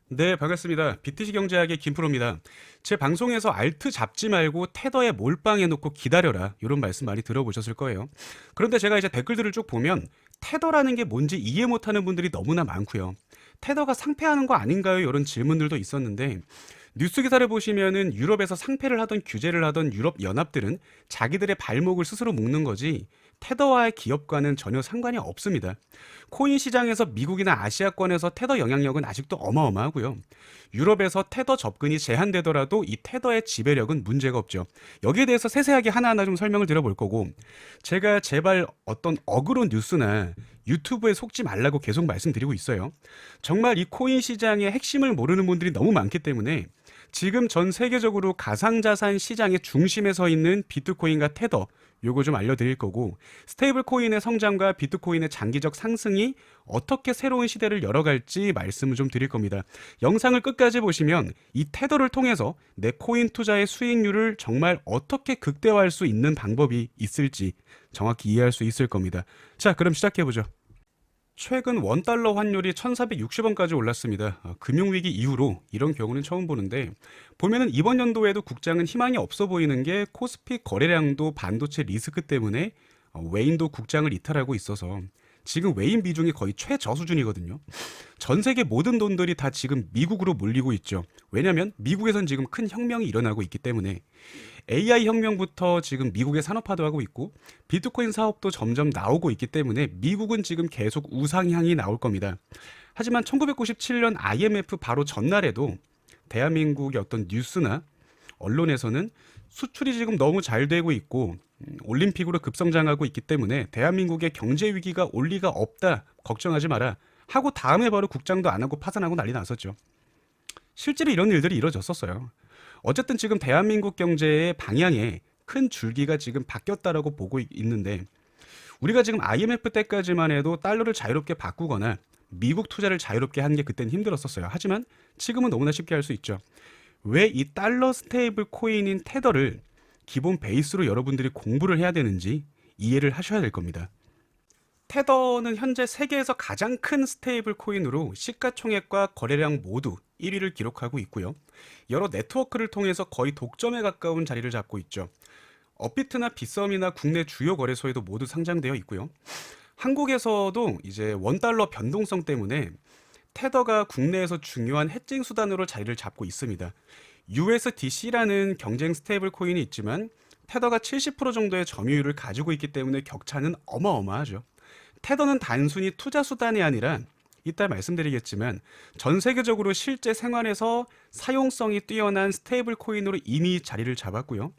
네, 반갑습니다. BTC 경제학의 김프로입니다. 제 방송에서 알트 잡지 말고 테더에 몰빵해 놓고 기다려라. 이런 말씀 많이 들어보셨을 거예요. 그런데 제가 이제 댓글들을 쭉 보면 테더라는 게 뭔지 이해 못하는 분들이 너무나 많고요. 테더가 상폐하는 거 아닌가요? 이런 질문들도 있었는데 뉴스 기사를 보시면은 유럽에서 상폐를 하던 규제를 하던 유럽 연합들은 자기들의 발목을 스스로 묶는 거지 테더와의 기업과는 전혀 상관이 없습니다. 코인 시장에서 미국이나 아시아권에서 테더 영향력은 아직도 어마어마하고요. 유럽에서 테더 접근이 제한되더라도 이 테더의 지배력은 문제가 없죠. 여기에 대해서 세세하게 하나하나 좀 설명을 드려볼 거고, 제가 제발 어떤 어그로 뉴스나 유튜브에 속지 말라고 계속 말씀드리고 있어요. 정말 이 코인 시장의 핵심을 모르는 분들이 너무 많기 때문에 지금 전 세계적으로 가상자산 시장의 중심에 서 있는 비트코인과 테더, 요거 좀 알려드릴 거고, 스테이블 코인의 성장과 비트코인의 장기적 상승이 어떻게 새로운 시대를 열어갈지 말씀을 좀 드릴 겁니다. 영상을 끝까지 보시면 이 테더를 통해서 내 코인 투자의 수익률을 정말 어떻게 극대화할 수 있는 방법이 있을지 정확히 이해할 수 있을 겁니다. 자, 그럼 시작해보죠. 최근 원달러 환율이 1460원까지 올랐습니다. 금융위기 이후로 이런 경우는 처음 보는데, 보면은 이번 연도에도 국장은 희망이 없어 보이는 게 코스피 거래량도 반도체 리스크 때문에 외인도 국장을 이탈하고 있어서 지금 외인 비중이 거의 최저 수준이거든요. 전 세계 모든 돈들이 다 지금 미국으로 몰리고 있죠. 왜냐하면 미국에선 지금 큰 혁명이 일어나고 있기 때문에 AI 혁명부터 지금 미국의 산업화도 하고 있고 비트코인 사업도 점점 나오고 있기 때문에 미국은 지금 계속 우상향이 나올 겁니다. 하지만 1997년 IMF 바로 전날에도 대한민국의 어떤 뉴스나 언론에서는 수출이 지금 너무 잘 되고 있고 올림픽으로 급성장하고 있기 때문에 대한민국의 경제 위기가 올 리가 없다. 걱정하지 마라. 하고 다음에 바로 국장도 안 하고 파산하고 난리 났었죠. 실제로 이런 일들이 이뤄졌었어요. 어쨌든 지금 대한민국 경제의 방향에 큰 줄기가 지금 바뀌었다라고 보고 있는데 우리가 지금 IMF 때까지만 해도 달러를 자유롭게 바꾸거나 미국 투자를 자유롭게 하는 게 그때는 힘들었었어요. 하지만 지금은 너무나 쉽게 할 수 있죠. 왜 이 달러 스테이블 코인인 테더를 기본 베이스로 여러분들이 공부를 해야 되는지 이해를 하셔야 될 겁니다. 테더는 현재 세계에서 가장 큰 스테이블 코인으로 시가총액과 거래량 모두 1위를 기록하고 있고요. 여러 네트워크를 통해서 거의 독점에 가까운 자리를 잡고 있죠. 업비트나 빗썸이나 국내 주요 거래소에도 모두 상장되어 있고요. 한국에서도 이제 원달러 변동성 때문에 테더가 국내에서 중요한 해칭 수단으로 자리를 잡고 있습니다. USDC라는 경쟁 스테이블 코인이 있지만 테더가 70% 정도의 점유율을 가지고 있기 때문에 격차는 어마어마하죠. 테더는 단순히 투자 수단이 아니라 이따 말씀드리겠지만 전 세계적으로 실제 생활에서 사용성이 뛰어난 스테이블 코인으로 이미 자리를 잡았고요.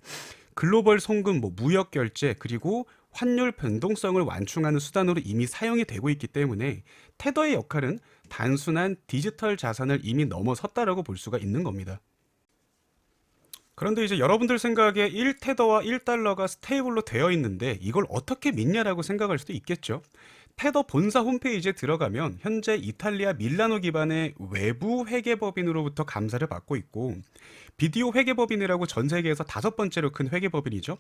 글로벌 송금, 무역 결제 그리고 환율 변동성을 완충하는 수단으로 이미 사용이 되고 있기 때문에 테더의 역할은 단순한 디지털 자산을 이미 넘어섰다라고 볼 수가 있는 겁니다. 그런데 이제 여러분들 생각에 1테더와 1달러가 스테이블로 되어 있는데 이걸 어떻게 믿냐라고 생각할 수도 있겠죠. 테더 본사 홈페이지에 들어가면 현재 이탈리아 밀라노 기반의 외부 회계법인으로부터 감사를 받고 있고 비디오 회계법인이라고 전 세계에서 5번째로 큰 회계법인이죠.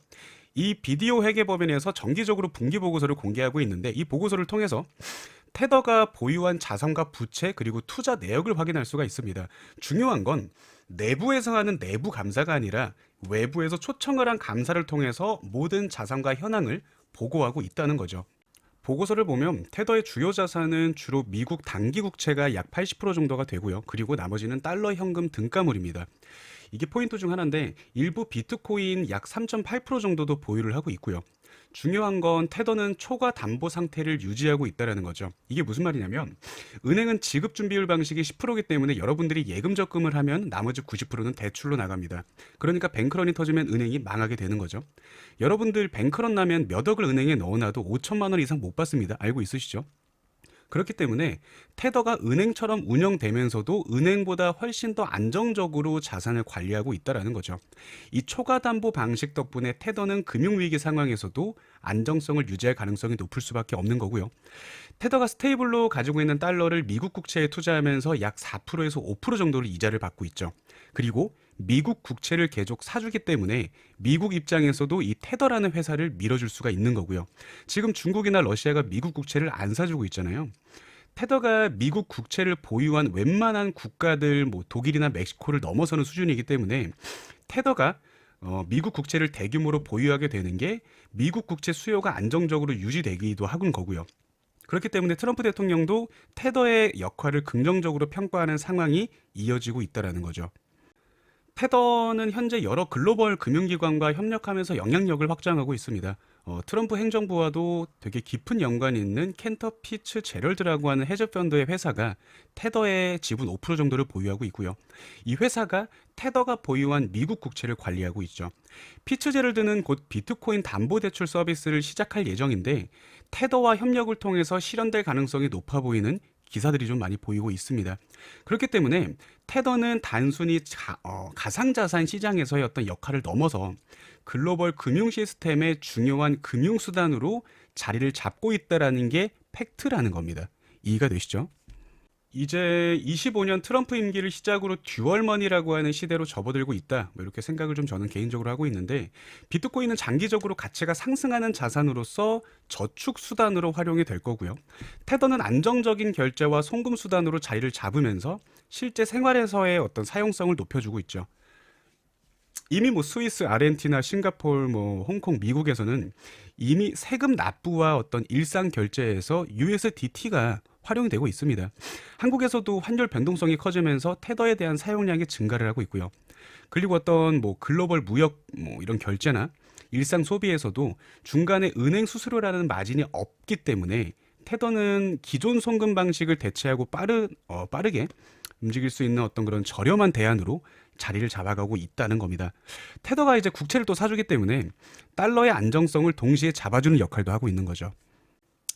이 비디오 회계법인에서 정기적으로 분기 보고서를 공개하고 있는데 이 보고서를 통해서 테더가 보유한 자산과 부채 그리고 투자 내역을 확인할 수가 있습니다. 중요한 건 내부에서 하는 내부 감사가 아니라 외부에서 초청을 한 감사를 통해서 모든 자산과 현황을 보고하고 있다는 거죠. 보고서를 보면 테더의 주요 자산은 주로 미국 단기 국채가 약 80% 정도가 되고요. 그리고 나머지는 달러, 현금, 등가물입니다. 이게 포인트 중 하나인데 일부 비트코인 약 3.8% 정도도 보유를 하고 있고요. 중요한 건 테더는 초과 담보 상태를 유지하고 있다는 거죠. 이게 무슨 말이냐면 은행은 지급 준비율 방식이 10%이기 때문에 여러분들이 예금 적금을 하면 나머지 90%는 대출로 나갑니다. 그러니까 뱅크런이 터지면 은행이 망하게 되는 거죠. 여러분들 뱅크런 나면 몇 억을 은행에 넣어놔도 5천만 원 이상 못 받습니다. 알고 있으시죠? 그렇기 때문에 테더가 은행처럼 운영되면서도 은행보다 훨씬 더 안정적으로 자산을 관리하고 있다는 거죠. 이 초과담보 방식 덕분에 테더는 금융위기 상황에서도 안정성을 유지할 가능성이 높을 수밖에 없는 거고요. 테더가 스테이블로 가지고 있는 달러를 미국 국채에 투자하면서 약 4%에서 5% 정도를 이자를 받고 있죠. 그리고 미국 국채를 계속 사주기 때문에 미국 입장에서도 이 테더라는 회사를 밀어줄 수가 있는 거고요. 지금 중국이나 러시아가 미국 국채를 안 사주고 있잖아요. 테더가 미국 국채를 보유한 웬만한 국가들 뭐 독일이나 멕시코를 넘어서는 수준이기 때문에 테더가 미국 국채를 대규모로 보유하게 되는 게 미국 국채 수요가 안정적으로 유지되기도 하는 거고요. 그렇기 때문에 트럼프 대통령도 테더의 역할을 긍정적으로 평가하는 상황이 이어지고 있다라는 거죠. 테더는 현재 여러 글로벌 금융기관과 협력하면서 영향력을 확장하고 있습니다. 트럼프 행정부와도 되게 깊은 연관이 있는 켄터 피츠 제럴드라고 하는 헤저펀드의 회사가 테더의 지분 5% 정도를 보유하고 있고요. 이 회사가 테더가 보유한 미국 국채를 관리하고 있죠. 피츠 제럴드는 곧 비트코인 담보대출 서비스를 시작할 예정인데 테더와 협력을 통해서 실현될 가능성이 높아 보이는 기사들이 좀 많이 보이고 있습니다. 그렇기 때문에 테더는 단순히 가상자산 시장에서의 어떤 역할을 넘어서 글로벌 금융 시스템의 중요한 금융수단으로 자리를 잡고 있다라는 게 팩트라는 겁니다. 이해가 되시죠? 이제 25년 트럼프 임기를 시작으로 듀얼머니라고 하는 시대로 접어들고 있다. 뭐 이렇게 생각을 좀 저는 개인적으로 하고 있는데 비트코인은 장기적으로 가치가 상승하는 자산으로서 저축 수단으로 활용이 될 거고요. 테더는 안정적인 결제와 송금 수단으로 자리를 잡으면서 실제 생활에서의 어떤 사용성을 높여주고 있죠. 이미 뭐 스위스, 아르헨티나, 싱가포르, 뭐 홍콩, 미국에서는 이미 세금 납부와 어떤 일상 결제에서 USDT가 활용이 되고 있습니다. 한국에서도 환율 변동성이 커지면서 테더에 대한 사용량이 증가를 하고 있고요. 그리고 어떤 뭐 글로벌 무역 뭐 이런 결제나 일상 소비에서도 중간에 은행 수수료라는 마진이 없기 때문에 테더는 기존 송금 방식을 대체하고 빠르게 움직일 수 있는 어떤 그런 저렴한 대안으로 자리를 잡아가고 있다는 겁니다. 테더가 이제 국채를 또 사주기 때문에 달러의 안정성을 동시에 잡아주는 역할도 하고 있는 거죠.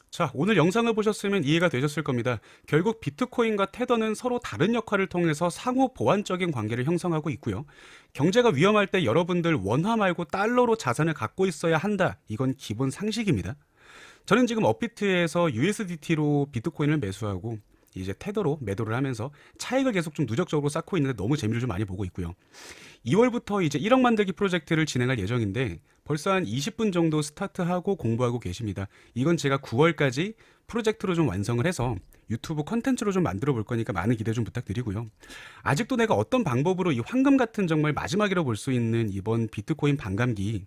자, 오늘 영상을 보셨으면 이해가 되셨을 겁니다. 결국 비트코인과 테더는 서로 다른 역할을 통해서 상호 보완적인 관계를 형성하고 있고요. 경제가 위험할 때 여러분들 원화 말고 달러로 자산을 갖고 있어야 한다. 이건 기본 상식입니다. 저는 지금 업비트에서 USDT로 비트코인을 매수하고 이제 테더로 매도를 하면서 차익을 계속 좀 누적적으로 쌓고 있는데 너무 재미를 좀 많이 보고 있고요. 2월부터 이제 1억 만들기 프로젝트를 진행할 예정인데 벌써 한 20분 정도 스타트하고 공부하고 계십니다. 이건 제가 9월까지 프로젝트로 좀 완성을 해서 유튜브 컨텐츠로 좀 만들어 볼 거니까 많은 기대 좀 부탁드리고요. 아직도 내가 어떤 방법으로 이 황금 같은 정말 마지막이라고 볼 수 있는 이번 비트코인 반감기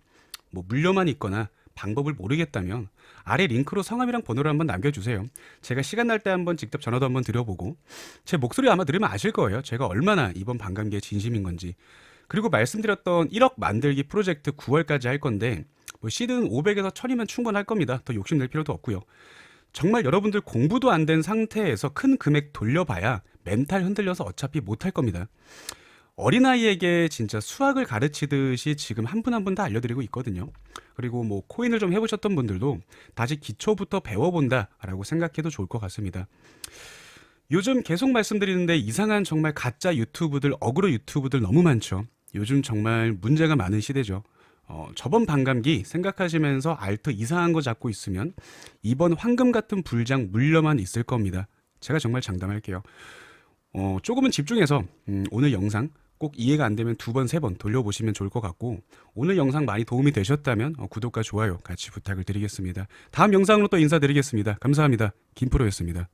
뭐 물려만 있거나 방법을 모르겠다면 아래 링크로 성함이랑 번호를 한번 남겨주세요. 제가 시간 날 때 한번 직접 전화도 한번 드려보고 제 목소리 아마 들으면 아실 거예요. 제가 얼마나 이번 반감기에 진심인 건지. 그리고 말씀드렸던 1억 만들기 프로젝트 9월까지 할 건데 뭐 시드는 500에서 1000이면 충분할 겁니다. 더 욕심낼 필요도 없고요. 정말 여러분들 공부도 안 된 상태에서 큰 금액 돌려봐야 멘탈 흔들려서 어차피 못할 겁니다. 어린아이에게 진짜 수학을 가르치듯이 지금 한 분 한 분 다 알려드리고 있거든요. 그리고 뭐 코인을 좀 해보셨던 분들도 다시 기초부터 배워본다라고 생각해도 좋을 것 같습니다. 요즘 계속 말씀드리는데 이상한 정말 가짜 유튜브들, 어그로 유튜브들 너무 많죠. 요즘 정말 문제가 많은 시대죠. 저번 반감기 생각하시면서 알트 이상한 거 잡고 있으면 이번 황금 같은 불장 물려만 있을 겁니다. 제가 정말 장담할게요. 조금은 집중해서 오늘 영상 꼭 이해가 안 되면 2번, 3번 돌려보시면 좋을 것 같고 오늘 영상 많이 도움이 되셨다면 구독과 좋아요 같이 부탁을 드리겠습니다. 다음 영상으로 또 인사드리겠습니다. 감사합니다. 김프로였습니다.